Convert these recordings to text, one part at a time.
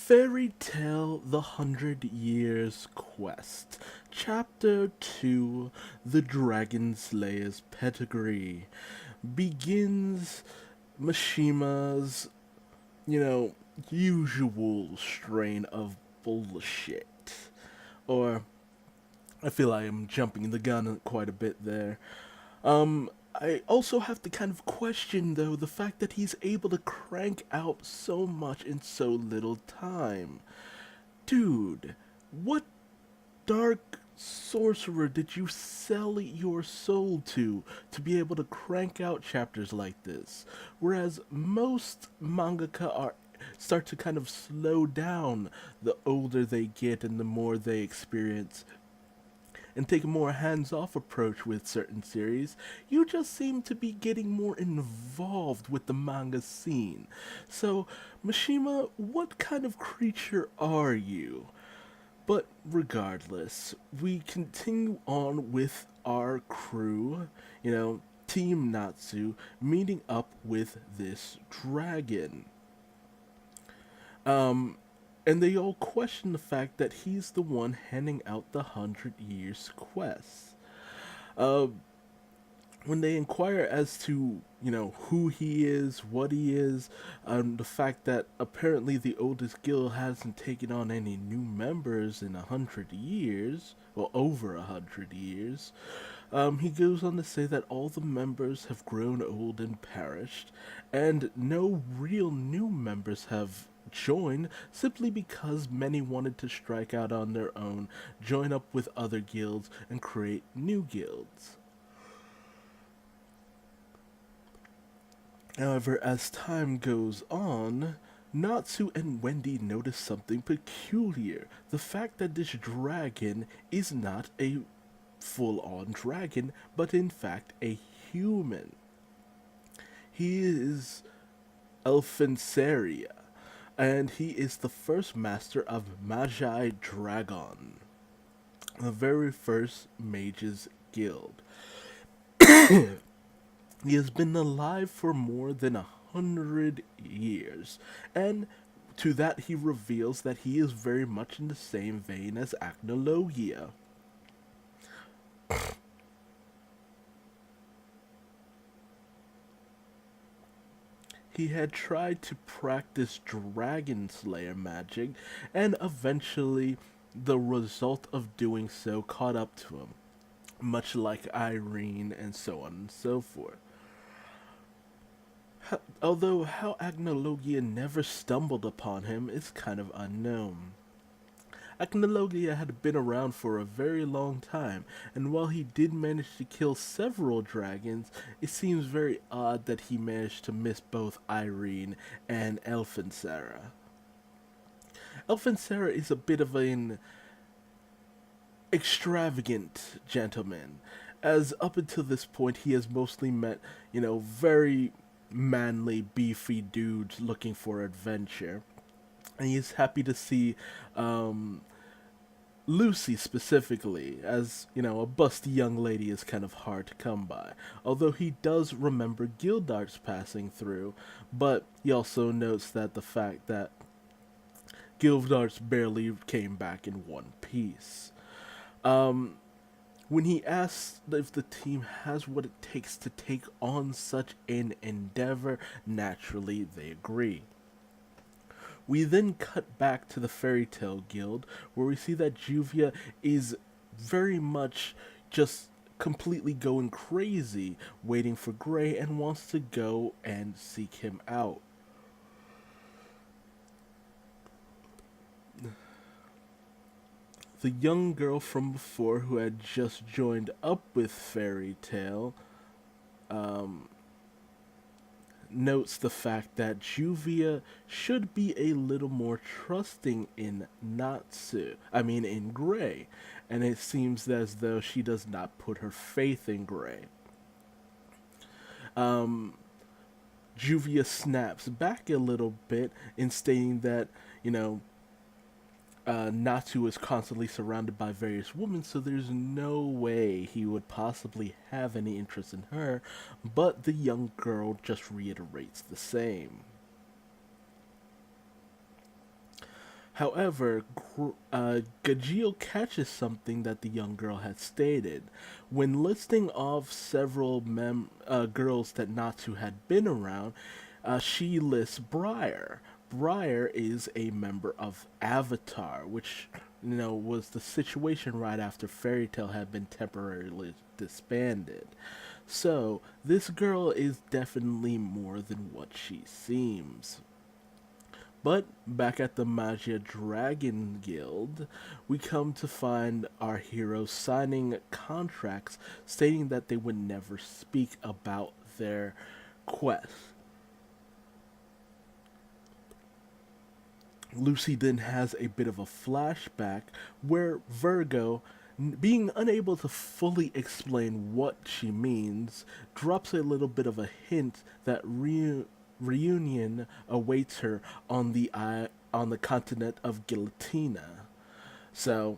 Fairy Tale The 100 Years Quest, Chapter 2, The Dragon Slayer's Pedigree, begins Mishima's, you know, usual strain of bullshit. Or, I feel I am jumping the gun quite a bit there. I also have to kind of question, though, the fact that he's able to crank out so much in so little time. Dude, what dark sorcerer did you sell your soul to be able to crank out chapters like this? Whereas most mangaka are start to kind of slow down the older they get and the more they experience and take a more hands-off approach with certain series, you just seem to be getting more involved with the manga scene. So, Mishima, what kind of creature are you? But regardless, we continue on with our crew, Team Natsu, meeting up with this dragon. Um, and they all question the fact that he's the one handing out the 100 Years Quest. Uh, when they inquire as to, who he is, what he is, the fact that apparently the oldest guild hasn't taken on any new members in 100 years, well, over 100 years, he goes on to say that all the members have grown old and perished, and no real new members have joined simply because many wanted to strike out on their own, join up with other guilds, and create new guilds. However, as time goes on, Natsu and Wendy notice something peculiar. The fact that this dragon is not a full on dragon, but in fact a human. He is Elfinsaria, and he is the first master of Magi Dragon, the very first mages guild. He has been alive for more than 100 years, and to that he reveals that he is very much in the same vein as Acnologia. He had tried to practice dragon slayer magic, and eventually the result of doing so caught up to him, much like Irene and so on and so forth. Although how Agnologia never stumbled upon him is kind of unknown. Agnologia had been around for a very long time, and while he did manage to kill several dragons, it seems very odd that he managed to miss both Irene and Elfinsara. Elfinsara is a bit of an extravagant gentleman, as up until this point he has mostly met, very manly, beefy dudes looking for adventure. And he's happy to see Lucy specifically, as, a busty young lady is kind of hard to come by. Although he does remember Gildart's passing through, but he also notes that the fact that Gildart's barely came back in one piece. When he asks if the team has what it takes to take on such an endeavor, naturally they agree. We then cut back to the Fairy Tale Guild, where we see that Juvia is very much just completely going crazy, waiting for Gray, and wants to go and seek him out. The young girl from before who had just joined up with Fairy Tale notes the fact that Juvia should be a little more trusting in in Gray, and it seems as though she does not put her faith in Gray. Juvia snaps back a little bit in stating that, Natsu is constantly surrounded by various women, so there's no way he would possibly have any interest in her, but the young girl just reiterates the same. However, Gajeel catches something that the young girl had stated. When listing off several girls that Natsu had been around, she lists Briar. Briar is a member of Avatar, which was the situation right after Fairy Tail had been temporarily disbanded. So this girl is definitely more than what she seems. But back at the Magia Dragon Guild, we come to find our heroes signing contracts stating that they would never speak about their quest. Lucy then has a bit of a flashback where Virgo, being unable to fully explain what she means, drops a little bit of a hint that reunion awaits her on the continent of Gilatina. So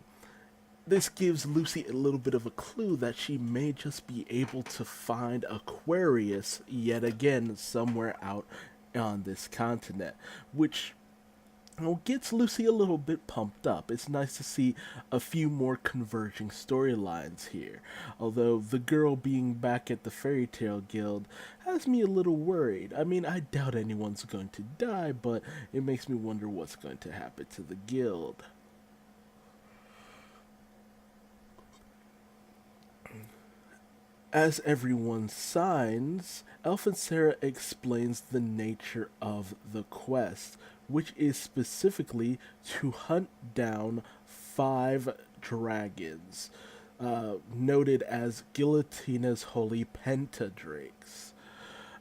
this gives Lucy a little bit of a clue that she may just be able to find Aquarius yet again somewhere out on this continent, which gets Lucy a little bit pumped up. It's nice to see a few more converging storylines here. Although the girl being back at the Fairy Tale Guild has me a little worried. I mean, I doubt anyone's going to die, but it makes me wonder what's going to happen to the guild. As everyone signs, Elf and Sarah explains the nature of the quest, which is specifically to hunt down 5 dragons, noted as Guillotina's holy pentadrakes.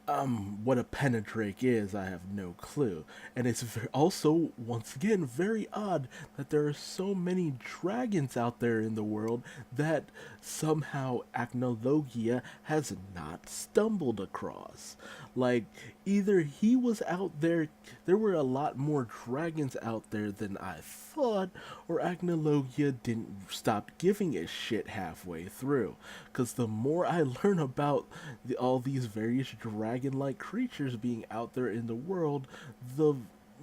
What a pentadrake is, I have no clue. And it's also, once again, very odd that there are so many dragons out there in the world that somehow Acnologia has not stumbled across. Like, either he was out there were a lot more dragons out there than I thought, or Acnologia didn't stop giving a shit halfway through. Because the more I learn about all these various dragon-like creatures being out there in the world, the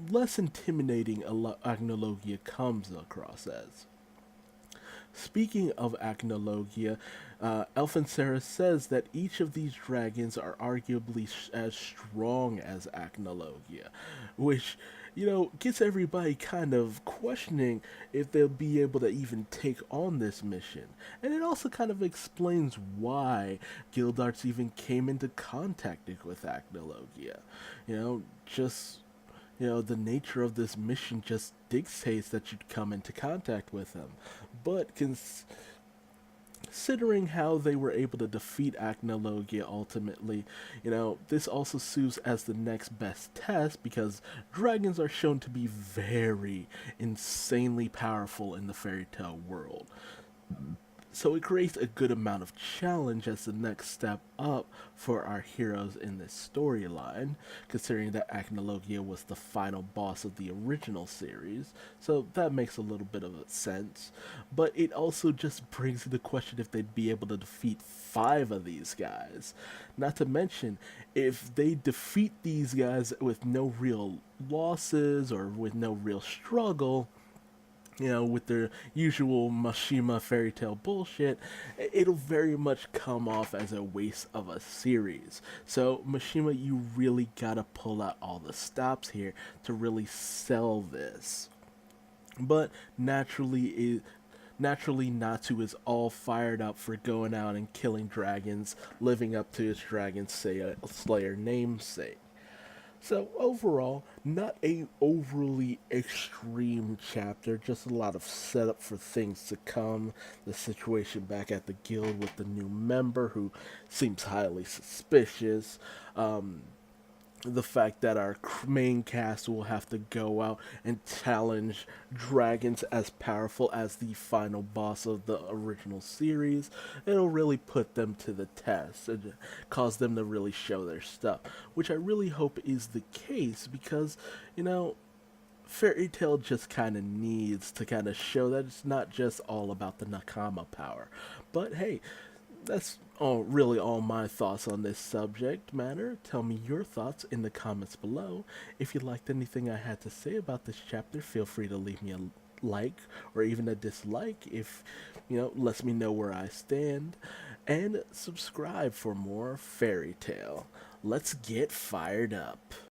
less intimidating Agnologia comes across as. Speaking of Acnologia, Elfin Sarah says that each of these dragons are arguably as strong as Acnologia, which, gets everybody kind of questioning if they'll be able to even take on this mission. And it also kind of explains why Gildarts even came into contact with Acnologia. Just the nature of this mission just dictates that you'd come into contact with him. But considering how they were able to defeat Acnologia ultimately, this also serves as the next best test because dragons are shown to be very insanely powerful in the fairy tale world. So it creates a good amount of challenge as the next step up for our heroes in this storyline, considering that Acnologia was the final boss of the original series, so that makes a little bit of sense. But it also just brings into question if they'd be able to defeat 5 of these guys. Not to mention, if they defeat these guys with no real losses or with no real struggle, with their usual Mashima fairy tale bullshit, it'll very much come off as a waste of a series. So, Mashima, you really gotta pull out all the stops here to really sell this. But naturally, Natsu is all fired up for going out and killing dragons, living up to his Dragon Slayer namesake. So overall, not a overly extreme chapter, just a lot of setup for things to come. The situation back at the guild with the new member who seems highly suspicious. The fact that our main cast will have to go out and challenge dragons as powerful as the final boss of the original series, it'll really put them to the test and cause them to really show their stuff, which I really hope is the case because, Fairy Tail just kind of needs to kind of show that it's not just all about the Nakama power. But hey, that's really all my thoughts on this subject matter. Tell me your thoughts in the comments below. If you liked anything I had to say about this chapter, feel free to leave me a like or even a dislike if, lets me know where I stand. And subscribe for more fairy tale. Let's get fired up.